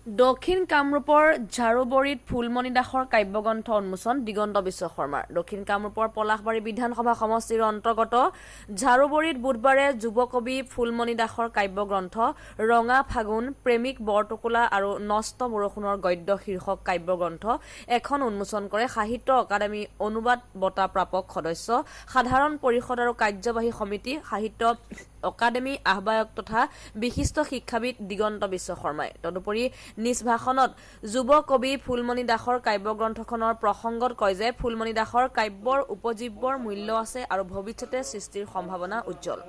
দক্ষিণ কামৰূপৰ ঝাৰুবৰীত ফুলমণি দাসৰ কাব্যগ্ৰন্থ উন্মোচন দিগন্ত বিশ্ব শৰ্মাৰ। দক্ষিণ কামৰূপৰ পলাশবাৰী বিধানসভা সমষ্টিৰ অন্তৰ্গত ঝাৰুবৰীত বুধবাৰে যুৱ কবি ফুলমণি দাসৰ কাব্যগ্ৰন্থ ৰঙা ফাগুন, প্ৰেমিক বৰটোকোলা আৰু নষ্ট বৰষুণৰ গদ্য শীৰ্ষক কাব্যগ্ৰন্থ এখন উন্মোচন কৰে সাহিত্য অকাডেমী অনুবাদ বঁটা প্ৰাপক সদস্য, সাধাৰণ পৰিষদ আৰু কাৰ্যবাহী সমিতি, সাহিত্য অকাডেমী আহ্বায়ক তথা বিশিষ্ট শিক্ষাবিদ দিগন্ত বিশ্ব শৰ্মাই। তদুপৰি নিজ ভাষণত যুৱ কবি ফুলমণি দাসৰ কাব্যগ্ৰন্থখনৰ প্ৰসংগত কয় যে ফুলমণি দাসৰ কাব্যৰ উপজীৱ্যৰ মূল্য আছে আৰু ভৱিষ্যতে সৃষ্টিৰ সম্ভাৱনা উজ্জ্বল।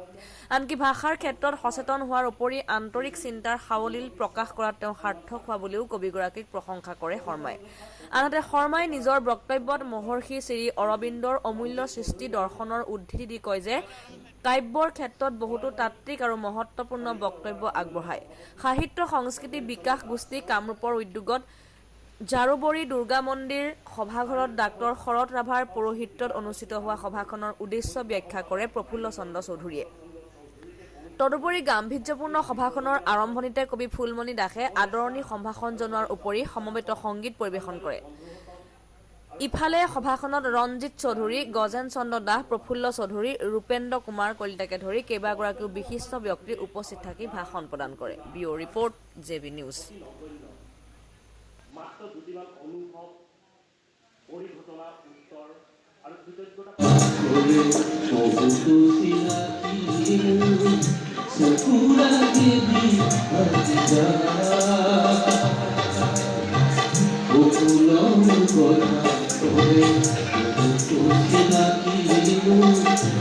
আনকি ভাষাৰ ক্ষেত্ৰত সচেতন হোৱাৰ উপৰি আন্তৰিক চিন্তাৰ সাৱলীল প্ৰকাশ কৰাত তেওঁ সাৰ্থক হোৱা বুলিও কবিগৰাকীক প্ৰশংসা কৰে শৰ্মাই। আনহাতে শৰ্মাই নিজৰ বক্তব্যত মহৰ্ষি শ্ৰী অৰবিন্দৰ অমূল্য সৃষ্টি দৰ্শনৰ উদ্ধৃতি দি কয় যে কাব্যৰ ক্ষেত্ৰত বহুতো তাত্ত্বিক আৰু মহত্বপূৰ্ণ বক্তব্য আগবঢ়ায়। সাহিত্য সংস্কৃতি বিকাশ গোষ্ঠী কামৰূপৰ উদ্যোগত ঝাৰুবৰী দুৰ্গা মন্দিৰ সভাঘৰত ডাঃ শৰৎ ৰাভাৰ পৌৰোহিত্যত অনুষ্ঠিত হোৱা সভাখনৰ উদ্দেশ্য ব্যাখ্যা কৰে প্ৰফুল্ল চন্দ্ৰ চৌধুৰীয়ে। তদুপৰি গাম্ভীৰ্যপূৰ্ণ সভাখনৰ আৰম্ভণিতে কবি ফুলমণি দাসে আদৰণি সম্ভাষণ জনোৱাৰ উপৰি সমবেত সংগীত পৰিৱেশন কৰে। ইফালে সভাখনত ৰঞ্জিত চৌধুৰী, গজেন চন্দ্ৰ দাস, প্ৰফুল্ল চৌধুৰী, ৰূপেন্দ্ৰ কুমাৰ কলিতাকে ধৰি কেইবাগৰাকীও বিশিষ্ট ব্যক্তি উপস্থিত থাকি ভাষণ প্ৰদান কৰে। Bureau report, Jebi news. Oh,